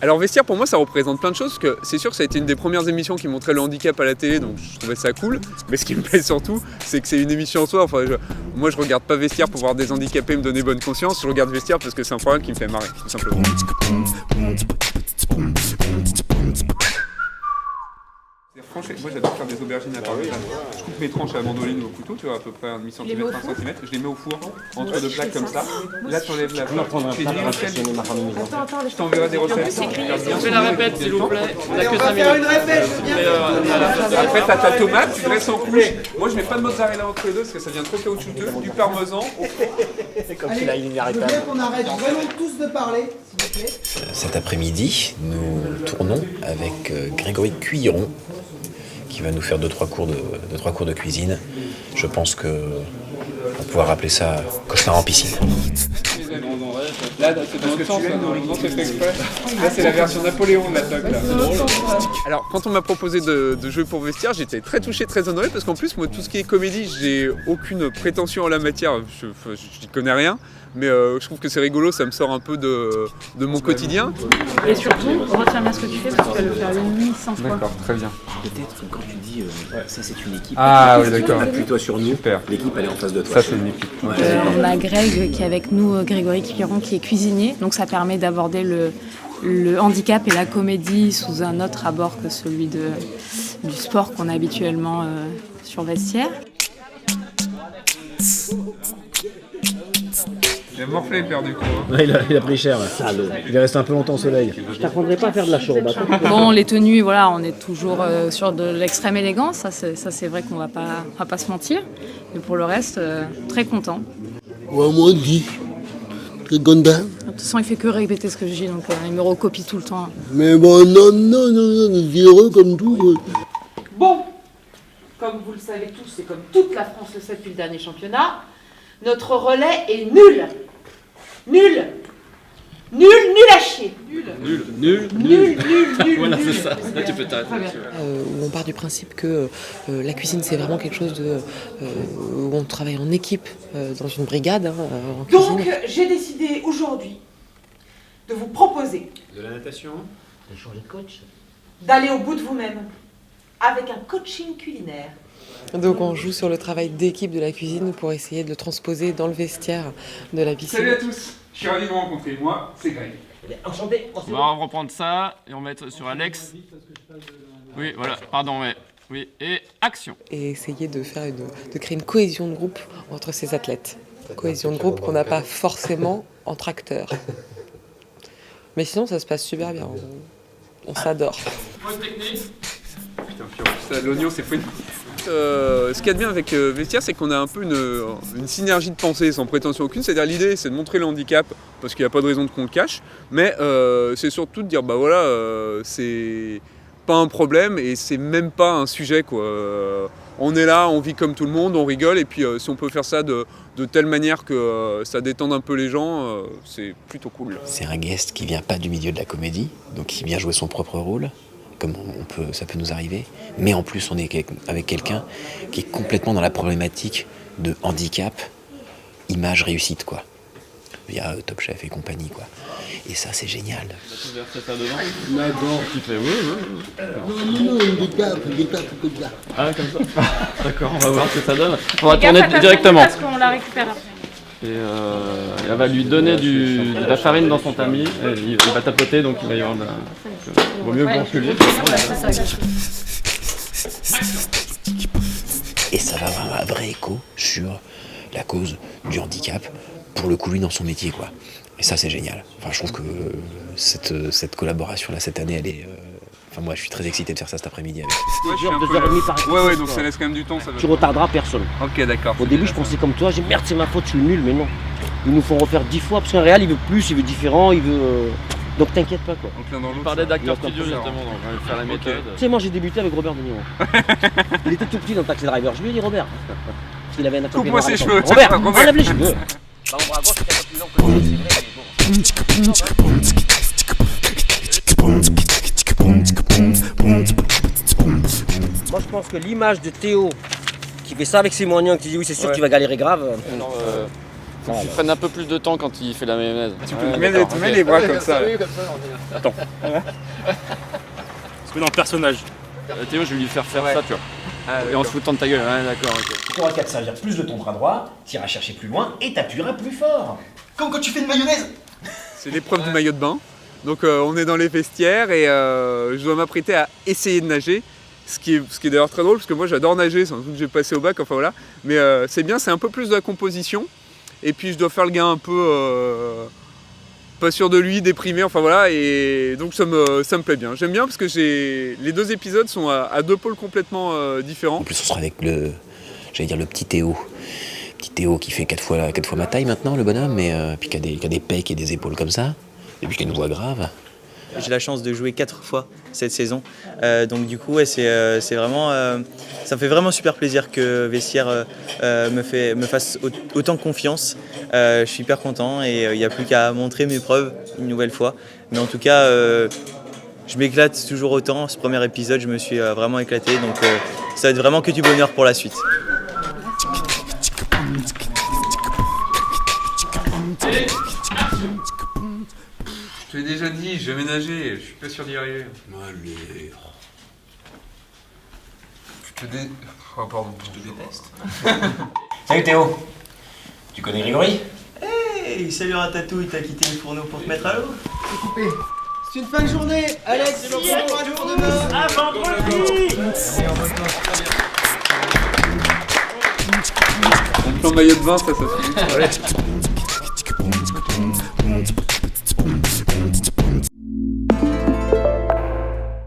Alors vestiaire pour moi ça représente plein de choses, parce que c'est sûr que ça a été une des premières émissions qui montrait le handicap à la télé, donc je trouvais ça cool. Mais ce qui me plaît surtout, c'est que c'est une émission en soi. Enfin, moi je regarde pas vestiaire pour voir des handicapés me donner bonne conscience, je regarde vestiaire parce que c'est un programme qui me fait marrer, tout simplement. Franchement, moi j'adore faire des aubergines à part de Je coupe mes tranches à la mandoline ou au couteau, tu vois, à peu près 1,5 cm, 1 cm, je les mets au four, entre deux plaques comme ça. Là tu enlèves la plaque, tu fais une recette. Je t'enverrai des recettes. On fait la répète s'il vous plaît. On a que 5 minutes. Une répète, Après t'as ta tomate, tu dresses en couche. Moi je mets pas de mozzarella entre les deux parce que ça devient trop caoutchouteux, du parmesan. C'est comme s'il a une ligne arrêtable. Je veux bien qu'on arrête vraiment tous de parler, s'il vous plaît. Cet après-midi, nous tournons avec Grégory Cuilleron, qui va nous faire 2-3 cours de cuisine. Je pense que on va pouvoir appeler ça cauchemar en piscine. Là, c'est dans l'autre sens, non, c'est fait exprès. Là, c'est la version Napoléon de la tog, là. Alors, quand on m'a proposé de jouer pour vestiaire, j'étais très touché, très honoré, parce qu'en plus, moi, tout ce qui est comédie, j'ai aucune prétention en la matière, je n'y connais rien. Mais je trouve que c'est rigolo, ça me sort un peu de mon quotidien. Et surtout, retiens bien ce que tu fais parce que tu vas le faire une nuit sans foi. D'accord, très bien. Peut-être quand tu dis ça c'est une équipe, oui d'accord. appuie-toi sur nous, Super. L'équipe elle est en face de toi. Ça c'est une équipe. On a Greg qui est avec nous, Grégory Cuilleron qui est cuisinier, donc ça permet d'aborder le handicap et la comédie sous un autre abord que celui du sport qu'on a habituellement sur vestiaire. Il a morflé le père du coup. Ouais, il a pris cher. Il est resté un peu longtemps au soleil. Je t'apprendrai pas à faire de la chorba. Bon, les tenues, voilà, on est toujours sur de l'extrême élégance, ça c'est vrai qu'on va pas se mentir. Mais pour le reste, très content. Ouais, moi dit. C'est Gonda. De toute façon, il fait que répéter ce que je dis, donc il me recopie tout le temps. Mais bon, non, c'est heureux comme tout. Bon, comme vous le savez tous et comme toute la France le sait depuis le dernier championnat, notre relais est nul. Nul à chier. Nul. Voilà, c'est ça. Là, tu peux t'arrêter. Où on part du principe que la cuisine, c'est vraiment quelque chose où on travaille en équipe, dans une brigade. En cuisine. Donc, j'ai décidé aujourd'hui de vous proposer De la natation. De changer de coach. d'aller au bout de vous-même avec un coaching culinaire. Donc on joue sur le travail d'équipe de la cuisine pour essayer de le transposer dans le vestiaire de la piscine. Salut à tous, je suis ravi de vous rencontrer. Moi, c'est Greg. Enchanté. On va reprendre ça et on va être sur Alex. Oui, voilà, pardon, ouais. Oui, et action. Et essayer de créer une cohésion de groupe entre ces athlètes. Cohésion de groupe qu'on n'a pas forcément entre acteurs. Mais sinon ça se passe super bien, on s'adore. Putain, l'oignon c'est fou. Ce qu'il y a de bien avec Vestiaire, c'est qu'on a un peu une synergie de pensée sans prétention aucune. C'est-à-dire l'idée, c'est de montrer le handicap, parce qu'il n'y a pas de raison qu'on le cache, mais c'est surtout de dire, bah voilà, c'est pas un problème et c'est même pas un sujet, quoi. On est là, on vit comme tout le monde, on rigole, et puis si on peut faire ça de telle manière que ça détende un peu les gens, c'est plutôt cool. C'est un guest qui vient pas du milieu de la comédie, donc qui vient jouer son propre rôle, comme ça peut nous arriver. Mais en plus, on est avec quelqu'un qui est complètement dans la problématique de handicap, image réussite, quoi. Via Top Chef et compagnie, quoi. Et ça, c'est génial. D'accord. Tu fais oui. Non, des tapes comme ça. Ah, comme ça. D'accord, on va voir ce que ça donne. On va tourner directement. Parce qu'on la récupère après. Et elle va lui donner de la farine dans son tamis. Et il va tapoter, donc il va y avoir de la... Vaut mieux bousculer. Et ça va avoir un vrai écho sur la cause du handicap, pour le coup, lui, dans son métier, quoi. Et ça, c'est génial. Enfin, je trouve que cette collaboration-là, cette année, elle est... Enfin, moi, je suis très excité de faire ça cet après-midi avec lui. Ouais, je suis un peu 2h30 par exemple. Ouais, donc ça laisse quand même du temps. Ça va. Tu retarderas personne. Ok, d'accord. Au début, je pensais comme toi, j'ai dit merde, c'est ma faute, je suis nul, mais non. Ils nous font refaire 10 fois, parce qu'un réel, il veut plus, il veut différent, il veut... Donc t'inquiète pas, quoi. Donc l'un dans On l'autre. parlait d'acteur Il y a studio, pas de justement, donc on va faire la méthode. Tu sais, moi j'ai débuté avec Robert De Niro. Il était tout petit dans Taxi Driver, je lui ai dit Robert. Parce qu'il avait un acteur. Coupe-moi ses cheveux. Robert, Robert. enlève les cheveux. Bah, on bras gauche, c'est un peu plus long que le c'est vrai, mais bon. Moi je pense que l'image de Théo qui fait ça avec ses moignons, qui dit oui c'est sûr que tu vas galérer grave. Faut qu'il prenne un peu plus de temps quand il fait la mayonnaise. Tu mets les bras comme ça. Attends. Se met dans le personnage. Théo, je vais lui faire ça, tu vois. Et en se foutant de ta gueule. Ouais, d'accord, ok. Tu pourras qu'à te servir plus de ton bras droit, t'iras chercher plus loin et t'appuieras plus fort. Comme quand tu fais une mayonnaise. C'est l'épreuve du maillot de bain. Donc on est dans les vestiaires et je dois m'apprêter à essayer de nager. Ce qui est d'ailleurs très drôle parce que moi j'adore nager, c'est un truc que j'ai passé au bac, enfin voilà. Mais c'est bien, c'est un peu plus de la composition. Et puis je dois faire le gars un peu pas sûr de lui, déprimé, enfin voilà. Et donc ça me plaît bien. J'aime bien parce que les 2 épisodes sont à 2 pôles complètement différents. En plus on sera avec le petit Théo. Petit Théo qui fait 4 fois ma taille maintenant, le bonhomme, mais puis qui a des pecs et des épaules comme ça. Et puis qui a une voix grave. J'ai la chance de jouer 4 fois cette saison, donc du coup ouais, c'est vraiment, ça me fait vraiment super plaisir que Vestiaire me fasse autant confiance. Je suis hyper content et il n'y a plus qu'à montrer mes preuves une nouvelle fois. Mais en tout cas, je m'éclate toujours autant. Ce premier épisode, je me suis vraiment éclaté, donc ça va être vraiment que du bonheur pour la suite. Je l'ai déjà dit, je vais ménager, je suis pas sûr d'y arriver. Allez. Oh pardon, je te déteste. Salut Théo. Tu connais Grégory? Hey, salut Ratatouille, t'as quitté le fourneau pour te mettre à l'eau? C'est une fin de journée, Alex, c'est le pour demain. À vendredi. Un plan maillot de bain, ça suffit.